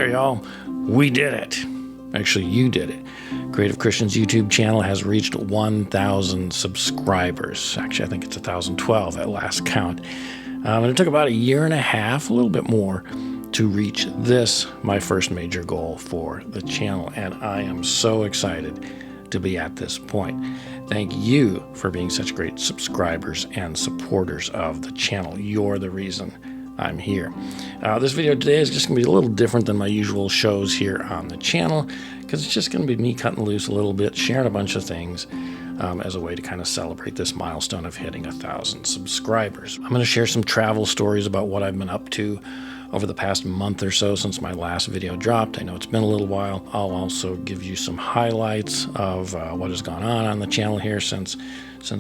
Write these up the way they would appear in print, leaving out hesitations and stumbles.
there, y'all. We did it. Actually, you did it. Creative Christian's YouTube channel has reached 1,000 subscribers. Actually, I think it's 1,012 at last count. And it took about a year and a half, a little bit more, to reach this, my first major goal for the channel. And I am so excited to be at this point. Thank you for being such great subscribers and supporters of the channel. You're the reason I'm here. This video today is just going to be a little different than my usual shows here on the channel, because it's just going to be me cutting loose a little bit, sharing a bunch of things as a way to kind of celebrate this milestone of hitting 1,000 subscribers. I'm going to share some travel stories about what I've been up to over the past month or so since my last video dropped. I know it's been a little while. I'll also give you some highlights of what has gone on the channel here since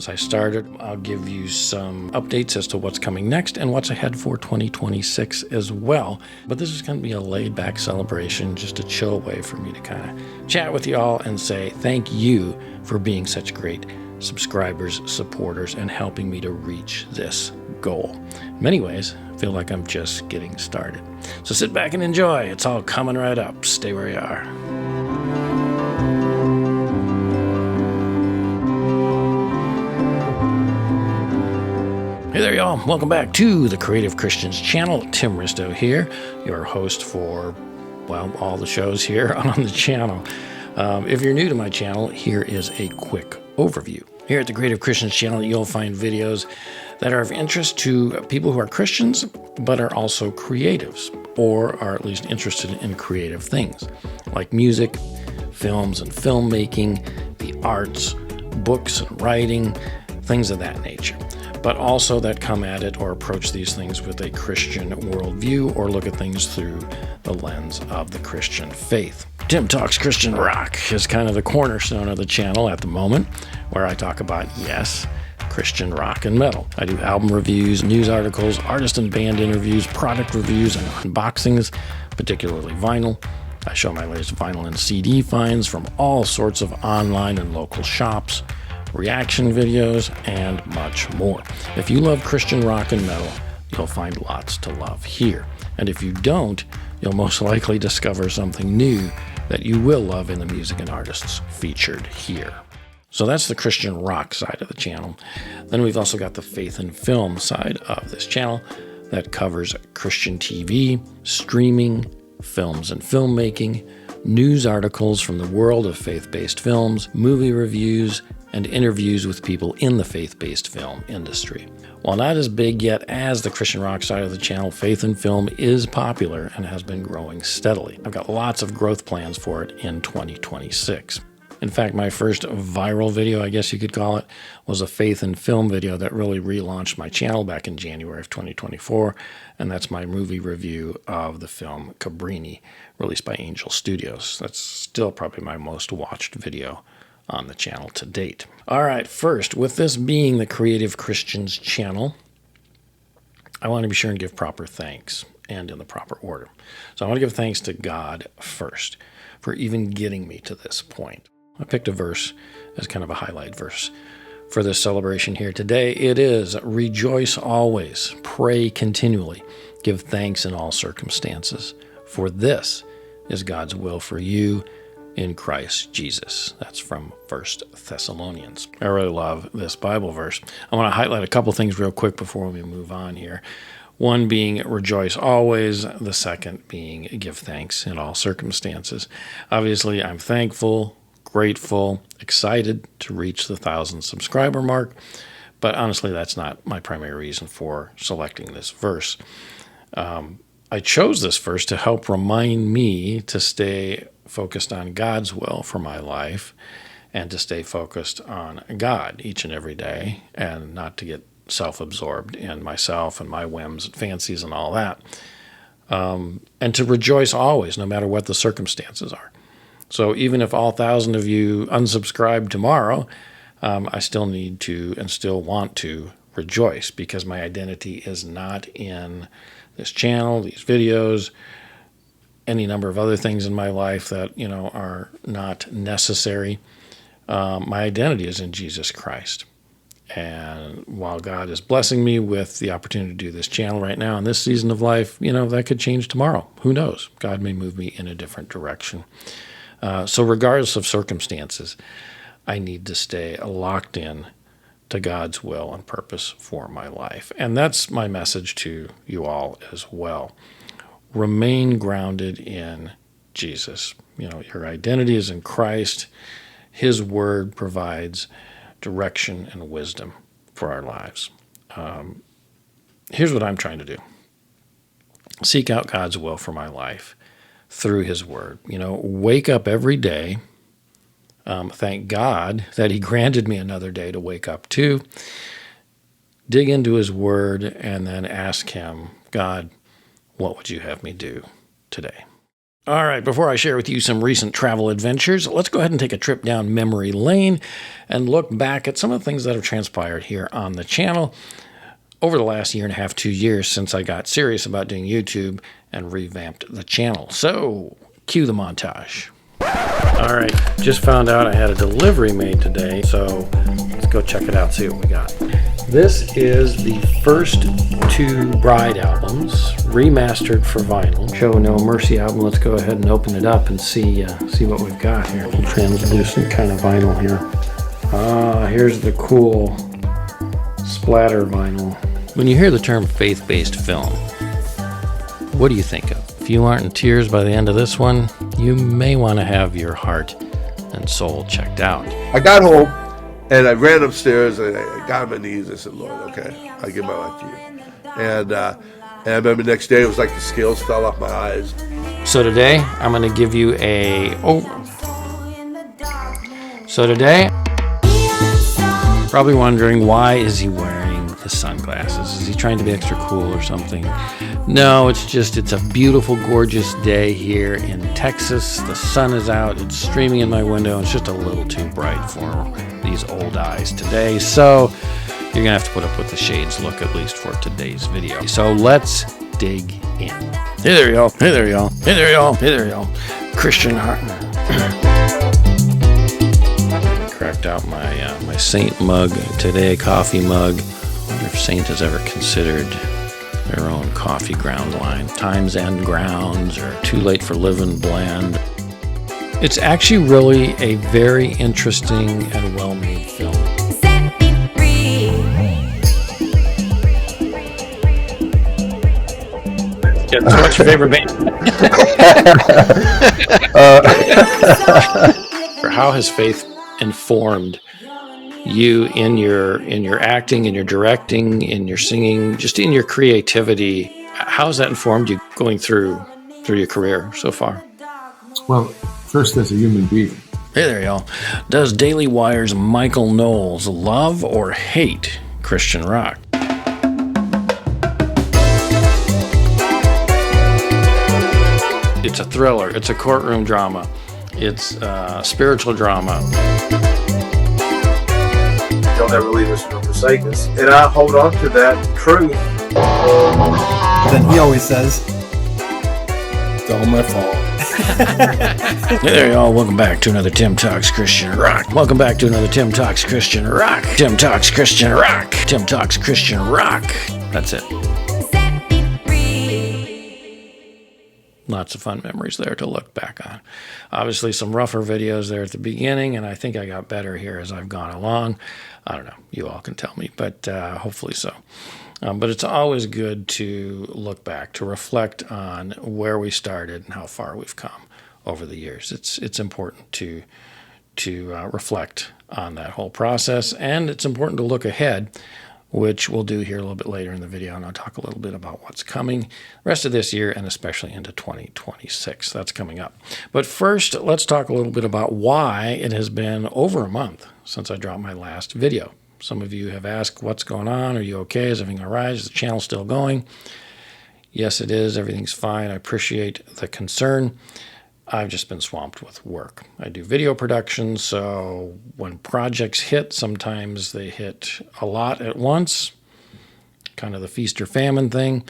I started. I'll give you some updates as to what's coming next and what's ahead for 2026 as well. But this is going to be a laid-back celebration, just a chill way for me to kind of chat with y'all and say thank you for being such great subscribers, supporters, and helping me to reach this goal. In many ways, I feel like I'm just getting started. So sit back and enjoy. It's all coming right up. Stay where you are. Hey there, y'all. Welcome back to the Creative Christians channel. Tim Risto here, your host for, well, all the shows here on the channel. If you're new to my channel, here is a quick overview. Here at the Creative Christians channel, you'll find videos that are of interest to people who are Christians, but are also creatives, or are at least interested in creative things, like music, films and filmmaking, the arts, books and writing, things of that nature, but also that come at it or approach these things with a Christian worldview or look at things through the lens of the Christian faith. Tim Talks Christian Rock is kind of the cornerstone of the channel at the moment, where I talk about, yes, Christian rock and metal. I do album reviews, news articles, artist and band interviews, product reviews, and unboxings, particularly vinyl. I show my latest vinyl and CD finds from all sorts of online and local shops, reaction videos, and much more. If you love Christian rock and metal, you'll find lots to love here. And if you don't, you'll most likely discover something new that you will love in the music and artists featured here. So that's the Christian rock side of the channel. Then we've also got the faith and film side of this channel that covers Christian TV, streaming, films and filmmaking, news articles from the world of faith-based films, movie reviews, and interviews with people in the faith-based film industry. While not as big yet as the Christian rock side of the channel, faith and film is popular and has been growing steadily. I've got lots of growth plans for it in 2026. In fact, my first viral video, I guess you could call it, was a faith and film video that really relaunched my channel back in January of 2024, and that's my movie review of the film Cabrini, released by Angel Studios. That's still probably my most watched video on the channel to date. All right, first, with this being the Creative Christians channel, I want to be sure and give proper thanks, and in the proper order. So I want to give thanks to God first for even getting me to this point. I picked a verse as kind of a highlight verse for this celebration here today. It is, rejoice always, pray continually, give thanks in all circumstances, for this is God's will for you in Christ Jesus. That's from 1 Thessalonians. I really love this Bible verse. I want to highlight a couple things real quick before we move on here. One being rejoice always, the second being give thanks in all circumstances. Obviously, I'm thankful, grateful, excited to reach the 1,000 subscriber mark, but honestly, that's not my primary reason for selecting this verse. I chose this verse to help remind me to stay focused on God's will for my life and to stay focused on God each and every day and not to get self-absorbed in myself and my whims and fancies and all that. And to rejoice always, no matter what the circumstances are. So even if all 1,000 of you unsubscribe tomorrow, I still need to and still want to rejoice, because my identity is not in this channel, these videos, any number of other things in my life that, are not necessary. My identity is in Jesus Christ. And while God is blessing me with the opportunity to do this channel right now in this season of life, that could change tomorrow. Who knows? God may move me in a different direction. So regardless of circumstances, I need to stay locked in to God's will and purpose for my life. And that's my message to you all as well. Remain grounded in Jesus. Your identity is in Christ. His word provides direction and wisdom for our lives. Here's what I'm trying to do. Seek out God's will for my life through his word. Wake up every day. Thank God that he granted me another day to wake up to. Dig into his word and then ask him, God, what would you have me do today? All right, before I share with you some recent travel adventures, let's go ahead and take a trip down memory lane and look back at some of the things that have transpired here on the channel over the last 1.5 years, 2 years since I got serious about doing YouTube and revamped the channel. So, cue the montage. All right, just found out I had a delivery made today, so let's go check it out, see what we got. This is the first 2 Bride albums, remastered for vinyl. Show No Mercy album. Let's go ahead and open it up and see what we've got here. A little translucent kind of vinyl here. Here's the cool splatter vinyl. When you hear the term faith-based film, what do you think of? If you aren't in tears by the end of this one, you may want to have your heart and soul checked out. I got home. And I ran upstairs and I got on my knees. I said, Lord, okay, I give my life to you. And I remember the next day, it was like the scales fell off my eyes. So today, I'm going to give you So today, probably wondering, why is he wearing the sunglasses? Is he trying to be extra cool or something? No, it's a beautiful, gorgeous day here in Texas. The sun is out. It's streaming in my window. It's just a little too bright for these old eyes today. So you're going to have to put up with the shades look, at least for today's video. So let's dig in. Hey there, y'all. Hey there, y'all. Hey there, y'all. Hey there, y'all. Christian Hartman. Cracked out my Saint mug today, coffee mug. I wonder if Saint has ever considered their own coffee ground line. Times End Grounds or Too Late for Living Blend. It's actually really a very interesting and well-made film. Yeah, so what's your favorite band? How has faith informed you in your acting, in your directing, in your singing, just in your creativity? How has that informed you going through your career so far? Well, first as a human being. Hey there, y'all. Does Daily Wire's Michael Knowles love or hate Christian rock? It's a thriller. It's a courtroom drama. It's a spiritual drama. Don't ever leave us nor forsake us. And I hold on to that truth. Then he always says, It's all my fault. Hey there, y'all. Welcome back to another Tim Talks Christian Rock. Welcome back to another Tim Talks Christian Rock. Tim Talks Christian Rock. Tim Talks Christian Rock. That's it. Lots of fun memories there to look back on. Obviously, some rougher videos there at the beginning, and I think I got better here as I've gone along. I don't know. You all can tell me, but hopefully so. But it's always good to look back, to reflect on where we started and how far we've come over the years. It's important to reflect on that whole process, and it's important to look ahead, which we'll do here a little bit later in the video, and I'll talk a little bit about what's coming the rest of this year and especially into 2026. That's coming up. But first, let's talk a little bit about why it has been over a month since I dropped my last video. Some of you have asked, what's going on? Are you okay? Is everything all right? Is the channel still going? Yes, it is. Everything's fine. I appreciate the concern. I've just been swamped with work. I do video production, so when projects hit, sometimes they hit a lot at once, kind of the feast or famine thing.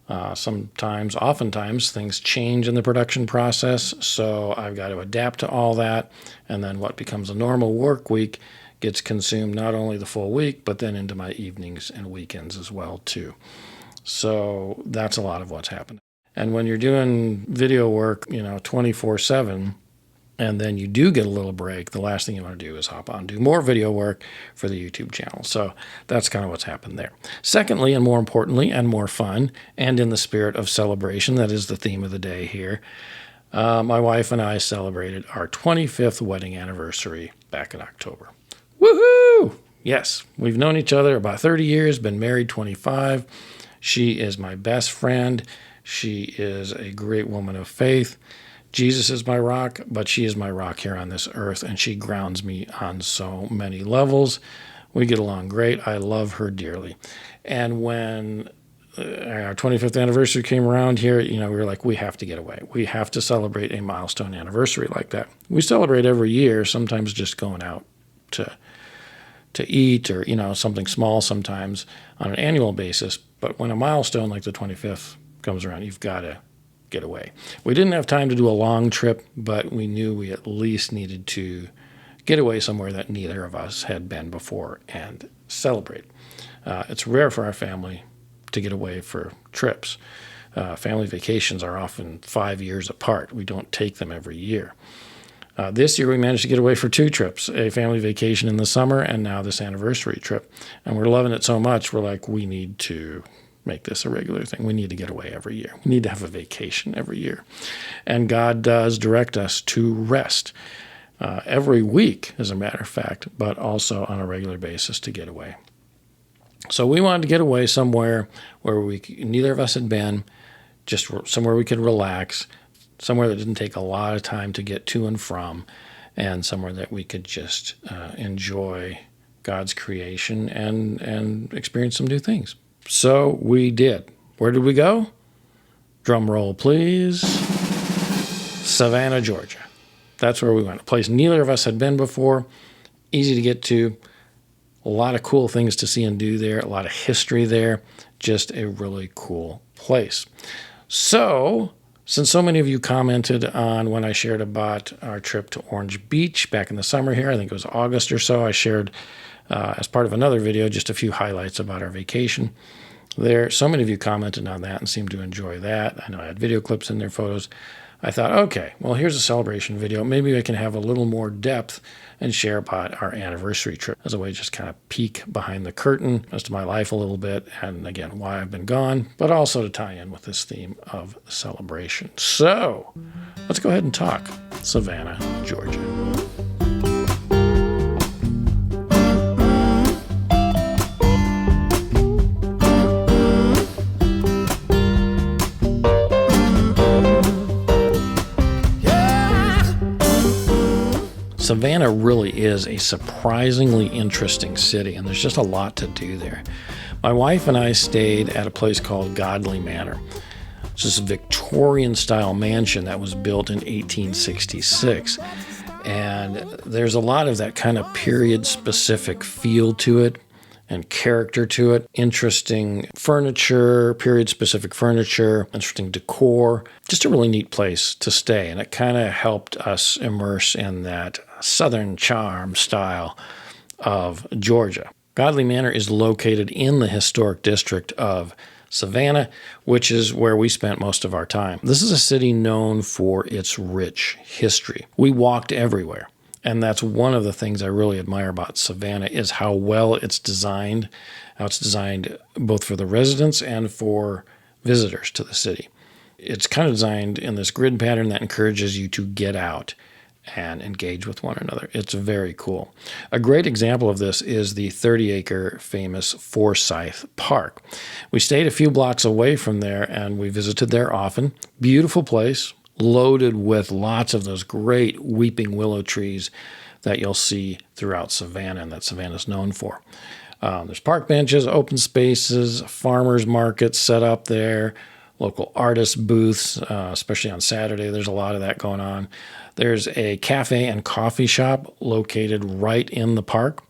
Oftentimes, things change in the production process, so I've got to adapt to all that, and then what becomes a normal work week gets consumed not only the full week, but then into my evenings and weekends as well, too. So that's a lot of what's happened. And when you're doing video work, 24/7, and then you do get a little break, the last thing you want to do is hop on, do more video work for the YouTube channel. So that's kind of what's happened there. Secondly, and more importantly, and more fun, and in the spirit of celebration, that is the theme of the day here, my wife and I celebrated our 25th wedding anniversary back in October. Woohoo! Yes, we've known each other about 30 years, been married 25. She is my best friend. She is a great woman of faith. Jesus is my rock, but she is my rock here on this earth, and she grounds me on so many levels. We get along great. I love her dearly. And when our 25th anniversary came around here, we were like, we have to get away. We have to celebrate a milestone anniversary like that. We celebrate every year, sometimes just going out to eat or, something small sometimes on an annual basis. But when a milestone like the 25th comes around, you've got to get away. We didn't have time to do a long trip, but we knew we at least needed to get away somewhere that neither of us had been before and celebrate. It's rare for our family to get away for trips. Family vacations are often 5 years apart. We don't take them every year. This year we managed to get away for 2 trips, a family vacation in the summer and now this anniversary trip. And we're loving it so much, we're like, we need to make this a regular thing. We need to get away every year. We need to have a vacation every year. And God does direct us to rest every week, as a matter of fact, but also on a regular basis to get away. So we wanted to get away somewhere where neither of us had been, just somewhere we could relax, somewhere that didn't take a lot of time to get to and from, and somewhere that we could just enjoy God's creation and experience some new things. So we did. Where did we go? Drum roll, please. Savannah, Georgia. That's where we went. A place neither of us had been before. Easy to get to. A lot of cool things to see and do there. A lot of history there. Just a really cool place. So, since so many of you commented on when I shared about our trip to Orange Beach back in the summer here, I think it was August or so, I shared as part of another video just a few highlights about our vacation there. So many of you commented on that and seemed to enjoy that. I know I had video clips in there, photos. I thought, okay, well, here's a celebration video. Maybe I can have a little more depth and share about our anniversary trip as a way to just kind of peek behind the curtain as to my life a little bit, and again, why I've been gone, but also to tie in with this theme of celebration. So let's go ahead and talk Savannah, Georgia. Savannah really is a surprisingly interesting city, and there's just a lot to do there. My wife and I stayed at a place called Godley Manor. It's this Victorian-style mansion that was built in 1866. And there's a lot of that kind of period-specific feel to it and character to it. Interesting furniture, period-specific furniture, interesting decor. Just a really neat place to stay. And it kind of helped us immerse in that Southern charm style of Georgia. Godley Manor is located in the historic district of Savannah, which is where we spent most of our time. This is a city known for its rich history. We walked everywhere. And that's one of the things I really admire about Savannah is how well it's designed. How it's designed both for the residents and for visitors to the city. It's kind of designed in this grid pattern that encourages you to get out and engage with one another. It's very cool. A great example of this is the 30-acre famous Forsyth Park. We stayed a few blocks away from there, and we visited there often. Beautiful place, loaded with lots of those great weeping willow trees that you'll see throughout Savannah and that Savannah's known for. There's park benches, open spaces, farmers markets set up there, local artist booths, especially on Saturday. There's a lot of that going on. There's a cafe and coffee shop located right in the park.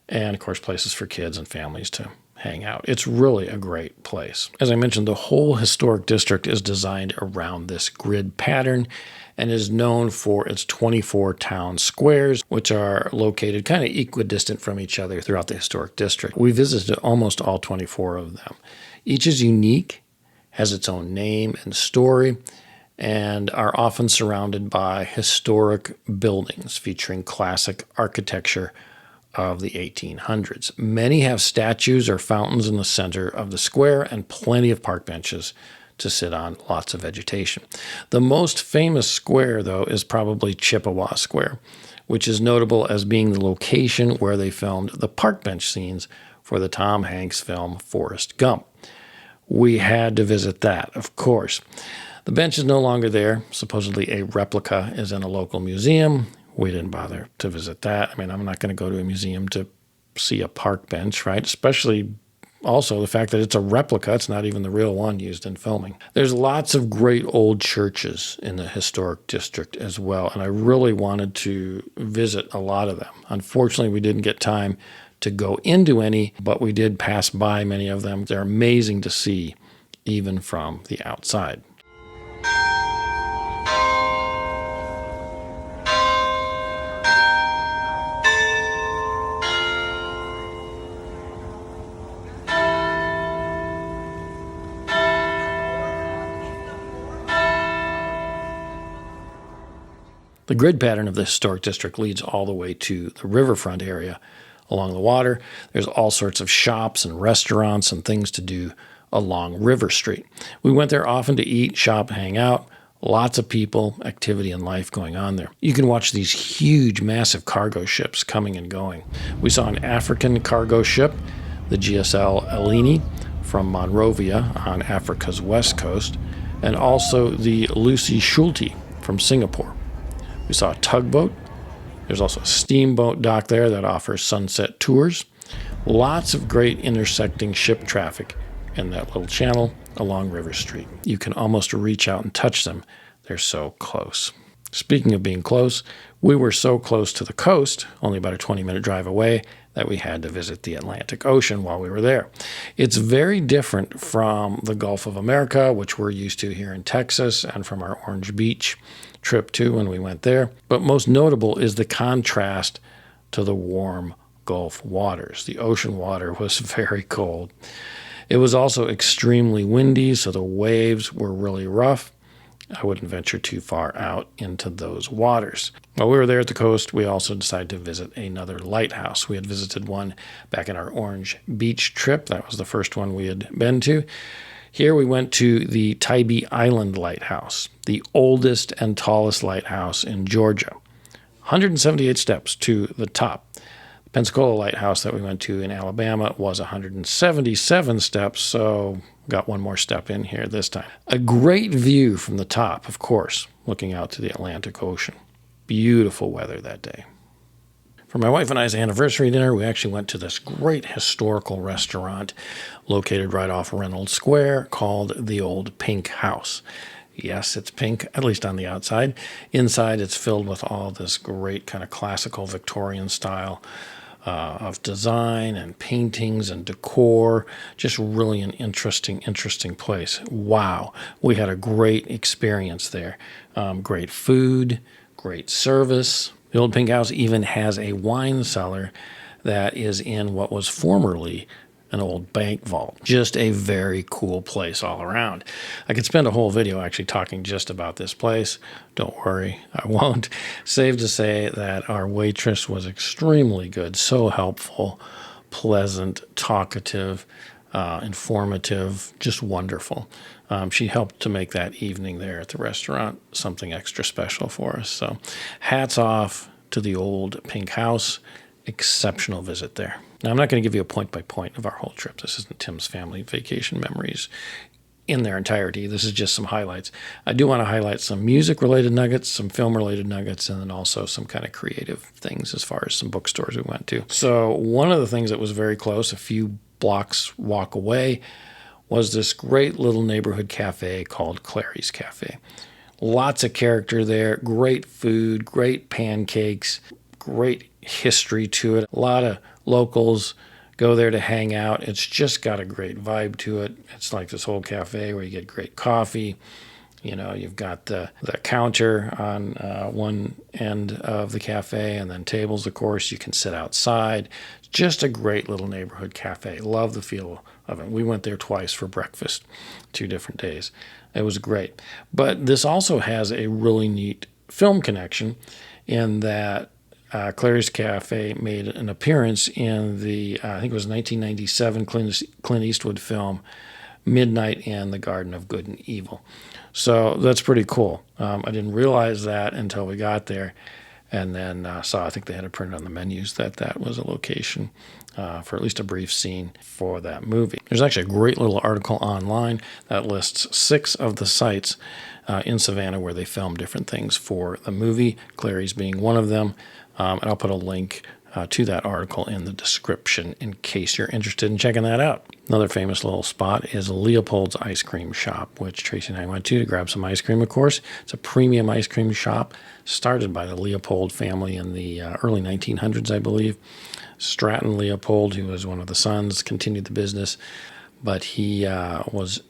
And, of course, places for kids and families to hang out. It's really a great place. As I mentioned, the whole historic district is designed around this grid pattern and is known for its 24 town squares, which are located kind of equidistant from each other throughout the historic district. We visited almost all 24 of them. Each is unique, has its own name and story, and are often surrounded by historic buildings featuring classic architecture of the 1800s. Many have statues or fountains in the center of the square and plenty of park benches to sit on, lots of vegetation. The most famous square, though, is probably Chippewa Square, which is notable as being the location where they filmed the park bench scenes for the Tom Hanks film Forrest Gump. We had to visit that, of course. The bench is no longer there. Supposedly a replica is in a local museum. We didn't bother to visit that. I mean, I'm not going to go to a museum to see a park bench, right? Especially also the fact that it's a replica. It's not even the real one used in filming. There's lots of great old churches in the historic district as well, and I really wanted to visit a lot of them. Unfortunately, we didn't get time to go into any, but we did pass by many of them. They're amazing to see, even from the outside. The grid pattern of the historic district leads all the way to the riverfront area along the water. There's all sorts of shops and restaurants and things to do along River Street. We went there often to eat, shop, hang out. Lots of people, activity, and life going on there. You can watch these huge, massive cargo ships coming and going. We saw an African cargo ship, the GSL Eleni, from Monrovia on Africa's west coast, and also the Lucy Schulte from Singapore. We saw a tugboat. There's also a steamboat dock there that offers sunset tours. Lots of great intersecting ship traffic in that little channel along River Street. You can almost reach out and touch them. They're so close. Speaking of being close, we were so close to the coast, only about a 20-minute drive away, that we had to visit the Atlantic Ocean while we were there. It's very different from the Gulf of America, which we're used to here in Texas, and from our Orange Beach trip too when we went there. But most notable is the contrast to the warm Gulf waters. The ocean water was very cold. It was also extremely windy, so the waves were really rough. I wouldn't venture too far out into those waters. While we were there at the coast, we also decided to visit another lighthouse. We had visited one back in our Orange Beach trip. That was the first one we had been to. Here we went to the Tybee Island Lighthouse, the oldest and tallest lighthouse in Georgia. 178 steps to the top. The Pensacola Lighthouse that we went to in Alabama was 177 steps, so got one more step in here this time. A great view from the top, of course, looking out to the Atlantic Ocean. Beautiful weather that day. For my wife and I's anniversary dinner, we actually went to this great historical restaurant located right off Reynolds Square called the Old Pink House. Yes, it's pink, at least on the outside. Inside, it's filled with all this great kind of classical Victorian style of design and paintings and decor. Just really an interesting place. Wow. We had a great experience there. Great food, great service. The Old Pink House even has a wine cellar that is in what was formerly an old bank vault. Just a very cool place all around. I could spend a whole video actually talking just about this place. Don't worry, I won't. Safe to say that our waitress was extremely good, so helpful, pleasant, talkative, informative, just wonderful. She helped to make that evening there at the restaurant something extra special for us. So hats off to the Old Pink House. Exceptional visit there. Now, I'm not going to give you a point-by-point of our whole trip. This isn't Tim's family vacation memories in their entirety. This is just some highlights. I do want to highlight some music-related nuggets, some film-related nuggets, and then also some kind of creative things as far as some bookstores we went to. So one of the things that was very close, a few blocks walk away, was this great little neighborhood cafe called Clary's Cafe. Lots of character there, great food, great pancakes, great history to it. A lot of locals go there to hang out. It's just got a great vibe to it. It's like this whole cafe where you get great coffee. You know, you've got the counter on one end of the cafe, and then tables, of course. You can sit outside. Just a great little neighborhood cafe. Love the feel of it. We went there twice for breakfast, 2 different days. It was great. But this also has a really neat film connection in that Clary's Cafe made an appearance in the, I think it was 1997 Clint Eastwood film, Midnight in the Garden of Good and Evil. So that's pretty cool. I didn't realize that until we got there, and then saw, I think they had it printed on the menus, that was a location for at least a brief scene for that movie. There's actually a great little article online that lists 6 of the sites in Savannah where they filmed different things for the movie, Clary's being one of them. And I'll put a link to that article in the description in case you're interested in checking that out. Another famous little spot is Leopold's Ice Cream Shop, which Tracy and I went to grab some ice cream, of course. It's a premium ice cream shop started by the Leopold family in the early 1900s, I believe. Stratton Leopold, who was one of the sons, continued the business, but he was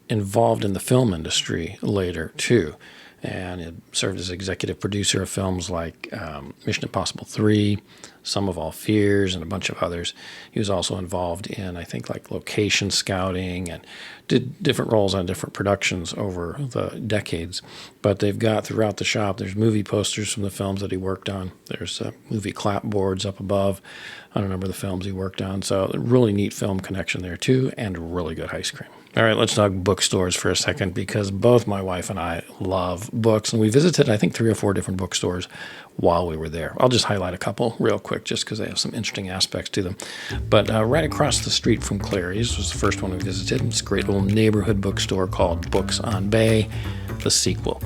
involved in the film industry later, too. And it served as executive producer of films like Mission Impossible 3, Sum of All Fears, and a bunch of others. He was also involved in, I think, like location scouting and did different roles on different productions over the decades. But they've got throughout the shop, there's movie posters from the films that he worked on. There's movie clapboards up above on a number of the films he worked on. So a really neat film connection there, too, and really good ice cream. All right, let's talk bookstores for a second, because both my wife and I love books, and we visited, I think, 3 or 4 different bookstores while we were there. I'll just highlight a couple real quick just because they have some interesting aspects to them. But right across the street from Clary's was the first one we visited. It's a great little neighborhood bookstore called Books on Bay, The Sequel.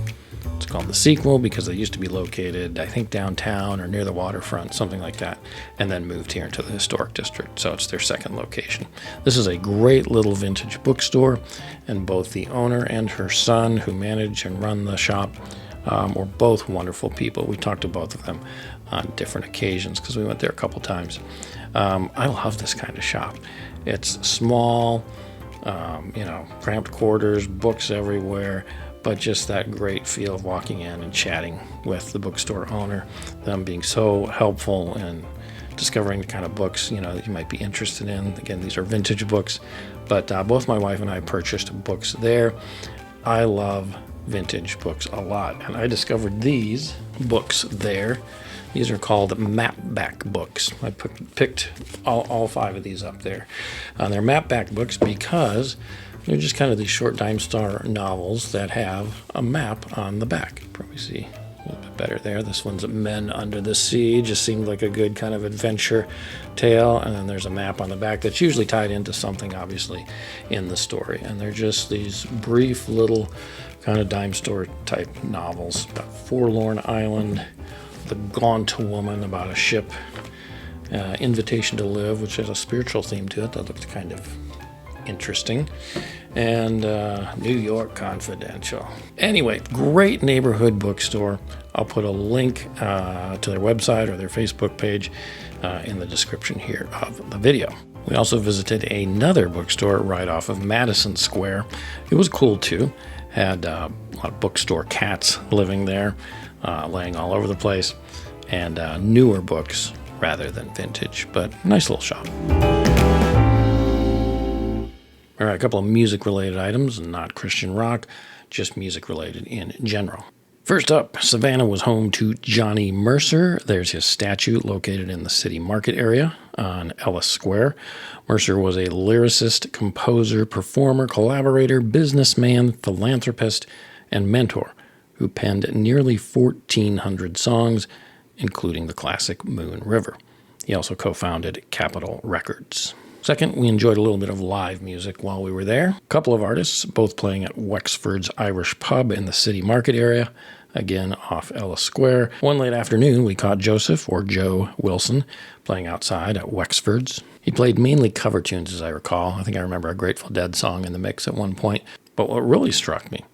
It's called The Sequel because they used to be located, I think, downtown or near the waterfront, something like that, and then moved here into the historic district. So it's their second location. This is a great little vintage bookstore, and both the owner and her son, who manage and run the shop, were both wonderful people. We talked to both of them on different occasions because we went there a couple times. I love this kind of shop. It's small, cramped quarters, books everywhere, but just that great feel of walking in and chatting with the bookstore owner, them being so helpful in discovering the kind of books, that you might be interested in. Again, these are vintage books, but both my wife and I purchased books there. I love vintage books a lot, and I discovered these books there. These are called map back books. I picked all 5 of these up there. They're map back books because they're just kind of these short dime store novels that have a map on the back. Probably see a little bit better there. This one's Men Under the Sea. Just seemed like a good kind of adventure tale. And then there's a map on the back that's usually tied into something, obviously, in the story. And they're just these brief little kind of dime store type novels about Forlorn Island, The Gaunt Woman, about a ship, Invitation to Live, which has a spiritual theme to it that looked kind of interesting, and New York Confidential. Anyway, great neighborhood bookstore. I'll put a link to their website or their Facebook page in the description here of the video. We also visited another bookstore right off of Madison Square. It was cool too. Had a lot of bookstore cats living there, laying all over the place, and newer books rather than vintage, but nice little shop. All right, a couple of music-related items, not Christian rock, just music-related in general. First up, Savannah was home to Johnny Mercer. There's his statue located in the city market area on Ellis Square. Mercer was a lyricist, composer, performer, collaborator, businessman, philanthropist, and mentor who penned nearly 1,400 songs, including the classic Moon River. He also co-founded Capitol Records. Second, we enjoyed a little bit of live music while we were there. A couple of artists, both playing at Wexford's Irish Pub in the city market area, again off Ellis Square. One late afternoon, we caught Joseph, or Joe Wilson, playing outside at Wexford's. He played mainly cover tunes, as I recall. I think I remember a Grateful Dead song in the mix at one point. But what really struck me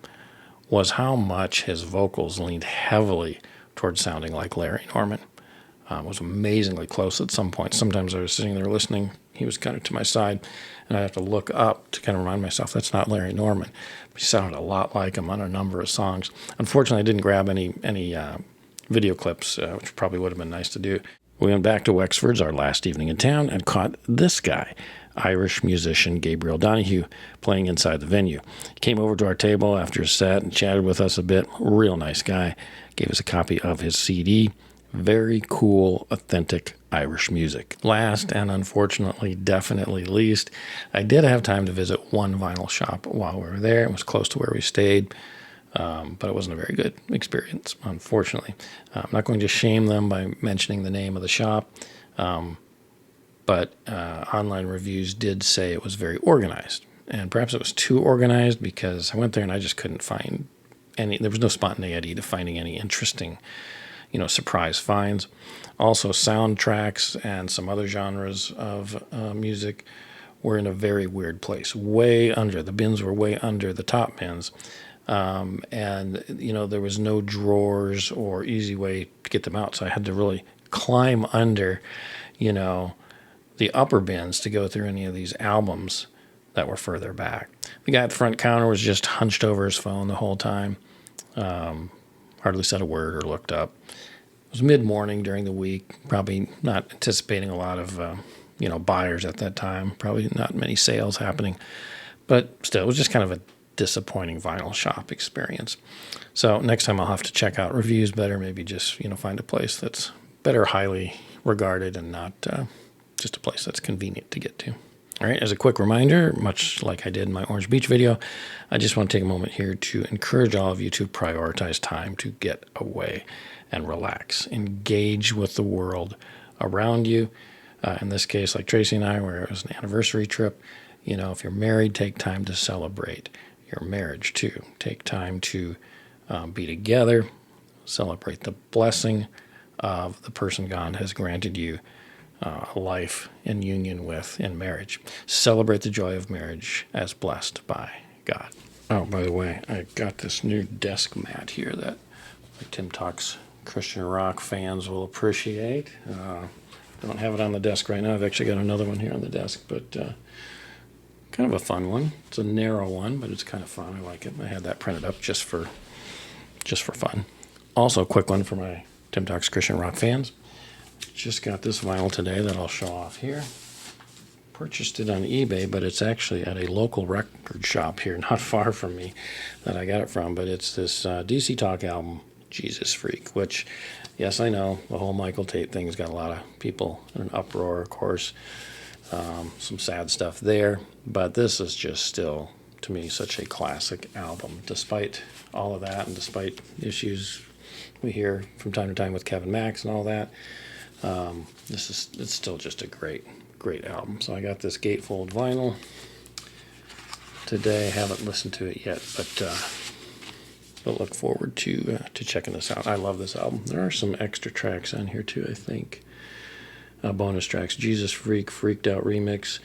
was how much his vocals leaned heavily towards sounding like Larry Norman. was amazingly close at some point. Sometimes I was sitting there listening. He was kind of to my side, and I have to look up to kind of remind myself that's not Larry Norman. He sounded a lot like him on a number of songs. Unfortunately, I didn't grab any video clips, which probably would have been nice to do. We went back to Wexford's our last evening in town and caught this guy, Irish musician Gabriel Donahue, playing inside the venue. He came over to our table after his set and chatted with us a bit. Real nice guy. Gave us a copy of his CD. Very cool, authentic Irish music. Last, and unfortunately definitely least, I did have time to visit one vinyl shop while we were there. It was close to where we stayed, but it wasn't a very good experience, unfortunately. I'm not going to shame them by mentioning the name of the shop, but online reviews did say it was very organized. And perhaps it was too organized because I went there and I just couldn't find there was no spontaneity to finding any interesting surprise finds. Also, soundtracks and some other genres of music were in a very weird place, way under. The bins were way under the top bins. And, there was no drawers or easy way to get them out. So I had to really climb under, the upper bins to go through any of these albums that were further back. The guy at the front counter was just hunched over his phone the whole time. Hardly said a word or looked up. It was mid-morning during the week, probably not anticipating a lot of, buyers at that time, probably not many sales happening. But still, it was just kind of a disappointing vinyl shop experience. So next time I'll have to check out reviews better, maybe just, find a place that's better highly regarded and not just a place that's convenient to get to. All right, as a quick reminder, much like I did in my Orange Beach video, I just want to take a moment here to encourage all of you to prioritize time to get away and relax. Engage with the world around you. In this case, like Tracy and I, where it was an anniversary trip, if you're married, take time to celebrate your marriage too. Take time to be together, celebrate the blessing of the person God has granted you a life in union with in marriage. Celebrate the joy of marriage as blessed by God. Oh, by the way, I got this new desk mat here that Tim Talks Christian Rock fans will appreciate. Don't have it on the desk right now. I've actually got another one here on the desk, but kind of a fun one. It's a narrow one, but it's kind of fun. I like it. I had that printed up just for fun. Also, a quick one for my Tim Talks Christian Rock fans. Just got this vinyl today that I'll show off here. Purchased it on eBay, but it's actually at a local record shop here, not far from me, that I got it from. But it's this DC Talk album, Jesus Freak, which, yes, I know, the whole Michael Tate thing's got a lot of people in an uproar, of course. Some sad stuff there. But this is just still, to me, such a classic album. Despite all of that and despite issues we hear from time to time with Kevin Max and all that, it's still just a great album. So I got this gatefold vinyl today. I haven't listened to it yet, but look forward to checking this out. I love this album. There are some extra tracks on here too, I think. Bonus tracks: Jesus Freak, Freaked Out Remix,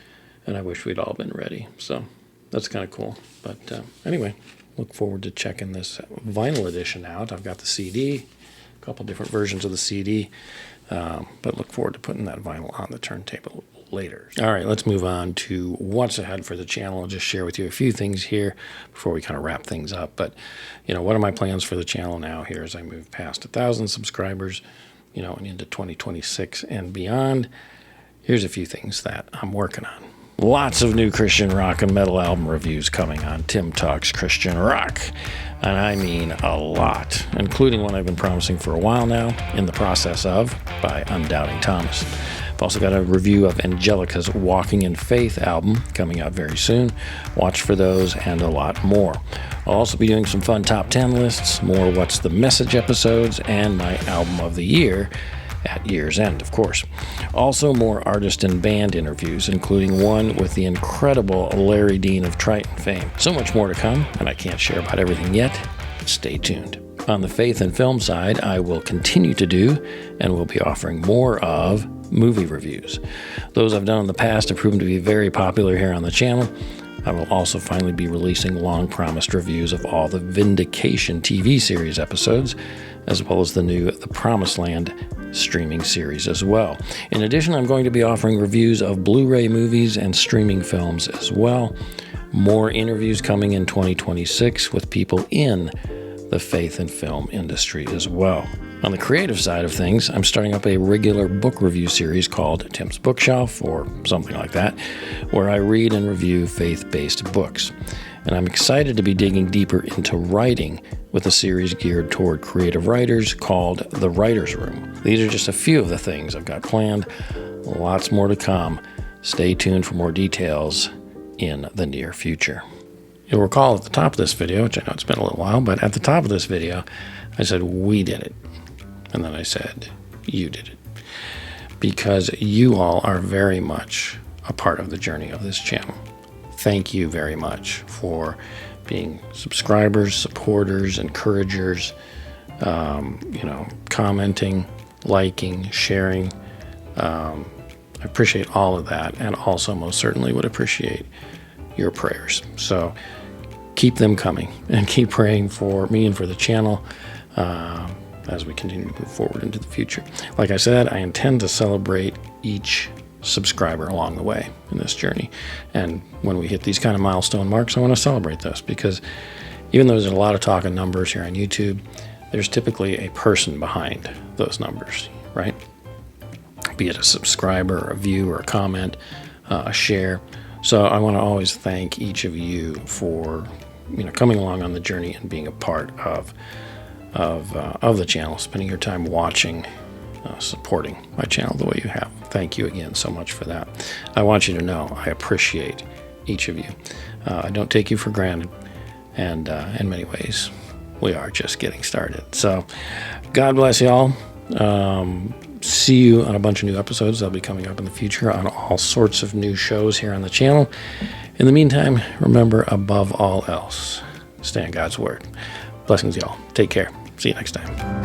and I Wish We'd All Been Ready. So that's kind of cool. But anyway, look forward to checking this vinyl edition out. I've got the CD, a couple different versions of the CD. But look forward to putting that vinyl on the turntable later. All right, let's move on to what's ahead for the channel. I'll just share with you a few things here before we kind of wrap things up. But, what are my plans for the channel now here as I move past 1,000 subscribers, and into 2026 and beyond? Here's a few things that I'm working on. Lots of new Christian rock and metal album reviews coming on Tim Talks Christian Rock. And I mean a lot, including one I've been promising for a while now, In the Process Of, by Undoubting Thomas. I've also got a review of Angelica's Walking in Faith album coming out very soon. Watch for those and a lot more. I'll also be doing some fun top 10 lists, more What's the Message episodes, and my album of the year at year's end, of course. Also, more artist and band interviews, including one with the incredible Larry Dean of Triton fame. So much more to come, and I can't share about everything yet. Stay tuned. On the Faith and Film side, I will continue to do and will be offering more of movie reviews. Those I've done in the past have proven to be very popular here on the channel. I will also finally be releasing long-promised reviews of all the Vindication TV series episodes, as well as the new The Promised Land streaming series as well. In addition, I'm going to be offering reviews of Blu-ray movies and streaming films as well. More interviews coming in 2026 with people in the faith and film industry as well. On the creative side of things, I'm starting up a regular book review series called Tim's Bookshelf, or something like that, where I read and review faith-based books. And I'm excited to be digging deeper into writing with a series geared toward creative writers called The Writer's Room. These are just a few of the things I've got planned. Lots more to come. Stay tuned for more details in the near future. You'll recall at the top of this video, which I know it's been a little while, but at the top of this video, I said, we did it. And then I said, you did it. Because you all are very much a part of the journey of this channel. Thank you very much for being subscribers, supporters, encouragers, commenting, liking, sharing. I appreciate all of that, and also most certainly would appreciate your prayers. So keep them coming, and keep praying for me and for the channel as we continue to move forward into the future. Like I said, I intend to celebrate each subscriber along the way in this journey. And when we hit these kind of milestone marks, I want to celebrate this, because even though there's a lot of talk of numbers here on YouTube, there's typically a person behind those numbers, right? Be it a subscriber, or a view, or a comment, a share. So I want to always thank each of you for coming along on the journey and being a part of the channel, spending your time watching, supporting my channel the way you have. Thank you again so much for that. I want you to know I appreciate each of you. I don't take you for granted, and in many ways, we are just getting started. So God bless you all. See you on a bunch of new episodes that'll be coming up in the future on all sorts of new shows here on the channel. In the meantime, remember, above all else, stay in God's Word. Blessings, y'all. Take care. See you next time.